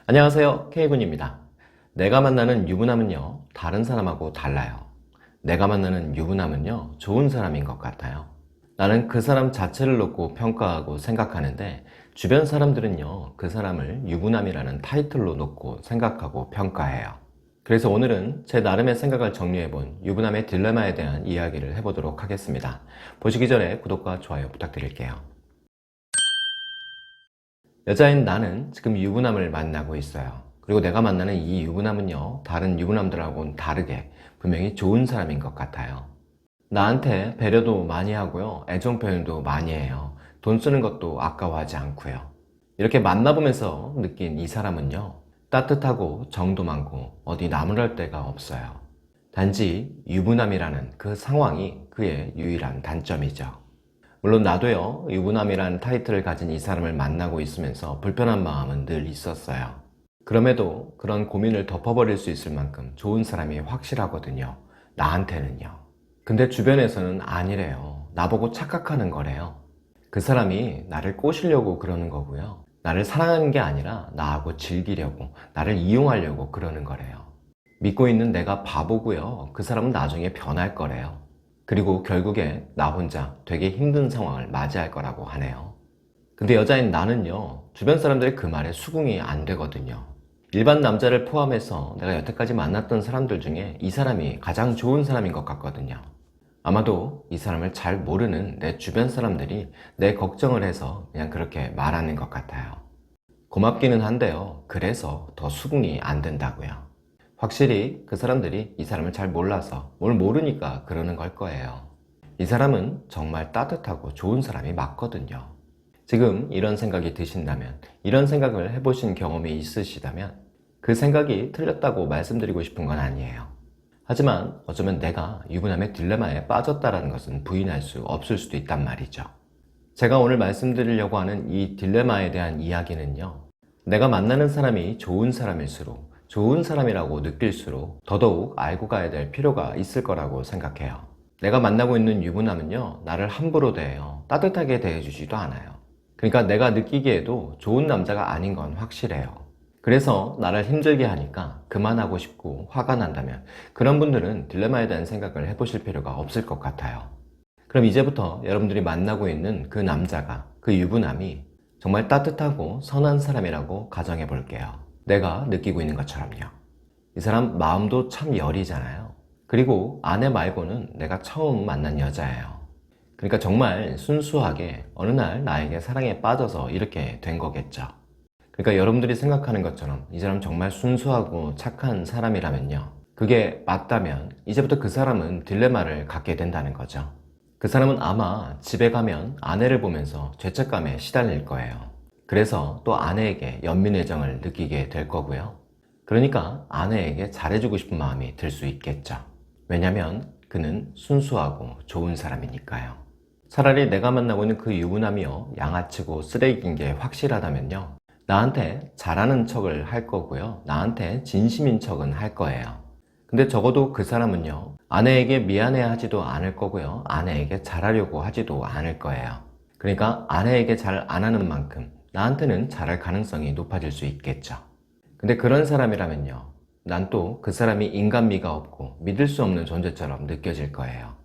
안녕하세요, K군입니다. 내가 만나는 유부남은요, 다른 사람하고 달라요. 내가 만나는 유부남은요, 좋은 사람인 것 같아요. 나는 그 사람 자체를 놓고 평가하고 생각하는데, 주변 사람들은요, 그 사람을 유부남이라는 타이틀로 놓고 생각하고 평가해요. 그래서 오늘은 제 나름의 생각을 정리해본 유부남의 딜레마에 대한 이야기를 해보도록 하겠습니다. 보시기 전에 구독과 좋아요 부탁드릴게요. 여자인 나는 지금 유부남을 만나고 있어요. 그리고 내가 만나는 이 유부남은요, 다른 유부남들하고는 다르게 분명히 좋은 사람인 것 같아요. 나한테 배려도 많이 하고요, 애정 표현도 많이 해요. 돈 쓰는 것도 아까워하지 않고요. 이렇게 만나보면서 느낀 이 사람은요, 따뜻하고 정도 많고 어디 나무랄 데가 없어요. 단지 유부남이라는 그 상황이 그의 유일한 단점이죠. 물론 나도요, 유부남이라는 타이틀을 가진 이 사람을 만나고 있으면서 불편한 마음은 늘 있었어요. 그럼에도 그런 고민을 덮어버릴 수 있을 만큼 좋은 사람이 확실하거든요. 나한테는요. 근데 주변에서는 아니래요. 나보고 착각하는 거래요. 그 사람이 나를 꼬시려고 그러는 거고요. 나를 사랑하는 게 아니라 나하고 즐기려고, 나를 이용하려고 그러는 거래요. 믿고 있는 내가 바보고요. 그 사람은 나중에 변할 거래요. 그리고 결국에 나 혼자 되게 힘든 상황을 맞이할 거라고 하네요. 근데 여자인 나는요, 주변 사람들의 그 말에 수긍이 안 되거든요. 일반 남자를 포함해서 내가 여태까지 만났던 사람들 중에 이 사람이 가장 좋은 사람인 것 같거든요. 아마도 이 사람을 잘 모르는 내 주변 사람들이 내 걱정을 해서 그냥 그렇게 말하는 것 같아요. 고맙기는 한데요, 그래서 더 수긍이 안 된다고요. 확실히 그 사람들이 이 사람을 잘 몰라서 뭘 모르니까 그러는 걸 거예요. 이 사람은 정말 따뜻하고 좋은 사람이 맞거든요. 지금 이런 생각이 드신다면, 이런 생각을 해보신 경험이 있으시다면 그 생각이 틀렸다고 말씀드리고 싶은 건 아니에요. 하지만 어쩌면 내가 유부남의 딜레마에 빠졌다는 것은 부인할 수 없을 수도 있단 말이죠. 제가 오늘 말씀드리려고 하는 이 딜레마에 대한 이야기는요, 내가 만나는 사람이 좋은 사람일수록, 좋은 사람이라고 느낄수록 더더욱 알고 가야 될 필요가 있을 거라고 생각해요. 내가 만나고 있는 유부남은요, 나를 함부로 대해요. 따뜻하게 대해주지도 않아요. 그러니까 내가 느끼기에도 좋은 남자가 아닌 건 확실해요. 그래서 나를 힘들게 하니까 그만하고 싶고 화가 난다면 그런 분들은 딜레마에 대한 생각을 해보실 필요가 없을 것 같아요. 그럼 이제부터 여러분들이 만나고 있는 그 남자가, 그 유부남이 정말 따뜻하고 선한 사람이라고 가정해 볼게요. 내가 느끼고 있는 것처럼요. 이 사람 마음도 참 여리잖아요. 그리고 아내 말고는 내가 처음 만난 여자예요. 그러니까 정말 순수하게 어느 날 나에게 사랑에 빠져서 이렇게 된 거겠죠. 그러니까 여러분들이 생각하는 것처럼 이 사람 정말 순수하고 착한 사람이라면요, 그게 맞다면 이제부터 그 사람은 딜레마를 갖게 된다는 거죠. 그 사람은 아마 집에 가면 아내를 보면서 죄책감에 시달릴 거예요. 그래서 또 아내에게 연민애정을 느끼게 될 거고요. 그러니까 아내에게 잘해주고 싶은 마음이 들 수 있겠죠. 왜냐면 그는 순수하고 좋은 사람이니까요. 차라리 내가 만나고 있는 그 유부남이요, 양아치고 쓰레기인 게 확실하다면요, 나한테 잘하는 척을 할 거고요, 나한테 진심인 척은 할 거예요. 근데 적어도 그 사람은요, 아내에게 미안해 하지도 않을 거고요, 아내에게 잘하려고 하지도 않을 거예요. 그러니까 아내에게 잘 안 하는 만큼 나한테는 잘할 가능성이 높아질 수 있겠죠. 근데 그런 사람이라면요, 난 또 그 사람이 인간미가 없고 믿을 수 없는 존재처럼 느껴질 거예요.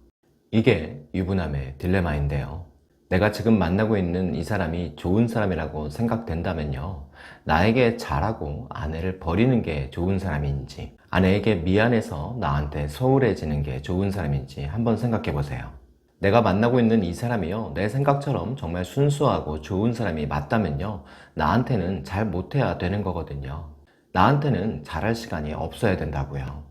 이게 유부남의 딜레마인데요. 내가 지금 만나고 있는 이 사람이 좋은 사람이라고 생각된다면요, 나에게 잘하고 아내를 버리는 게 좋은 사람인지, 아내에게 미안해서 나한테 소홀해지는 게 좋은 사람인지 한번 생각해 보세요. 내가 만나고 있는 이 사람이요, 내 생각처럼 정말 순수하고 좋은 사람이 맞다면요, 나한테는 잘 못해야 되는 거거든요. 나한테는 잘할 시간이 없어야 된다고요.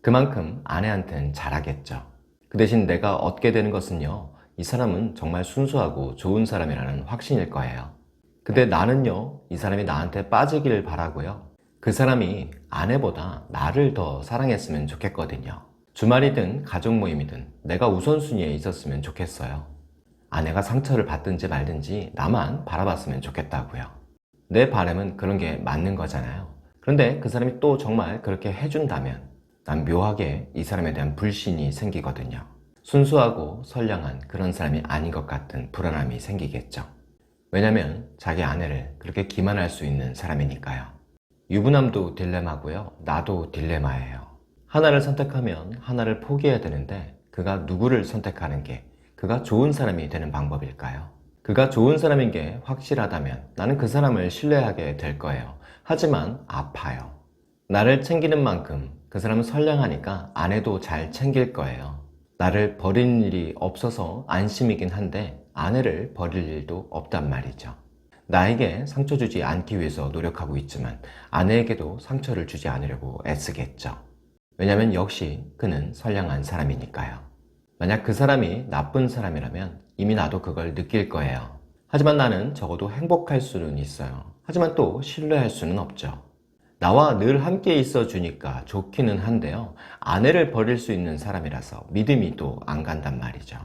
그만큼 아내한테는 잘하겠죠. 그 대신 내가 얻게 되는 것은요, 이 사람은 정말 순수하고 좋은 사람이라는 확신일 거예요. 근데 나는요, 이 사람이 나한테 빠지기를 바라고요, 그 사람이 아내보다 나를 더 사랑했으면 좋겠거든요. 주말이든 가족 모임이든 내가 우선순위에 있었으면 좋겠어요. 아내가 상처를 받든지 말든지 나만 바라봤으면 좋겠다고요. 내 바람은 그런 게 맞는 거잖아요. 그런데 그 사람이 또 정말 그렇게 해준다면 난 묘하게 이 사람에 대한 불신이 생기거든요. 순수하고 선량한 그런 사람이 아닌 것 같은 불안함이 생기겠죠. 왜냐면 자기 아내를 그렇게 기만할 수 있는 사람이니까요. 유부남도 딜레마고요. 나도 딜레마예요. 하나를 선택하면 하나를 포기해야 되는데 그가 누구를 선택하는 게 그가 좋은 사람이 되는 방법일까요? 그가 좋은 사람인 게 확실하다면 나는 그 사람을 신뢰하게 될 거예요. 하지만 아파요. 나를 챙기는 만큼 그 사람은 선량하니까 아내도 잘 챙길 거예요. 나를 버리는 일이 없어서 안심이긴 한데 아내를 버릴 일도 없단 말이죠. 나에게 상처 주지 않기 위해서 노력하고 있지만 아내에게도 상처를 주지 않으려고 애쓰겠죠. 왜냐면 역시 그는 선량한 사람이니까요. 만약 그 사람이 나쁜 사람이라면 이미 나도 그걸 느낄 거예요. 하지만 나는 적어도 행복할 수는 있어요. 하지만 또 신뢰할 수는 없죠. 나와 늘 함께 있어 주니까 좋기는 한데요. 아내를 버릴 수 있는 사람이라서 믿음이 또 안 간단 말이죠.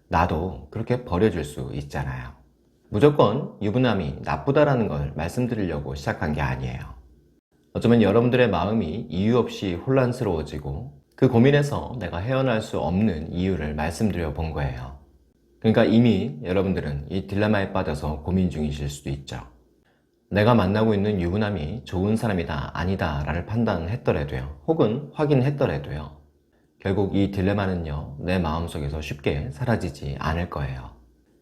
나도 그렇게 버려줄 수 있잖아요. 무조건 유부남이 나쁘다라는 걸 말씀드리려고 시작한 게 아니에요. 어쩌면 여러분들의 마음이 이유 없이 혼란스러워지고 그 고민에서 내가 헤어날 수 없는 이유를 말씀드려 본 거예요. 그러니까 이미 여러분들은 이 딜레마에 빠져서 고민 중이실 수도 있죠. 내가 만나고 있는 유부남이 좋은 사람이다 아니다 라를 판단했더라도요, 혹은 확인했더라도요, 결국 이 딜레마는요 내 마음속에서 쉽게 사라지지 않을 거예요.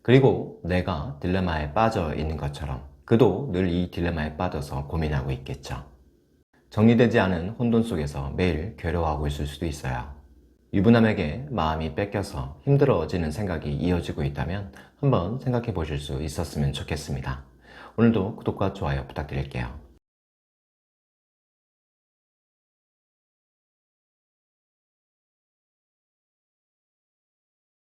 그리고 내가 딜레마에 빠져 있는 것처럼 그도 늘 이 딜레마에 빠져서 고민하고 있겠죠. 정리되지 않은 혼돈 속에서 매일 괴로워하고 있을 수도 있어요. 유부남에게 마음이 뺏겨서 힘들어지는 생각이 이어지고 있다면 한번 생각해 보실 수 있었으면 좋겠습니다. 오늘도 구독과 좋아요 부탁드릴게요.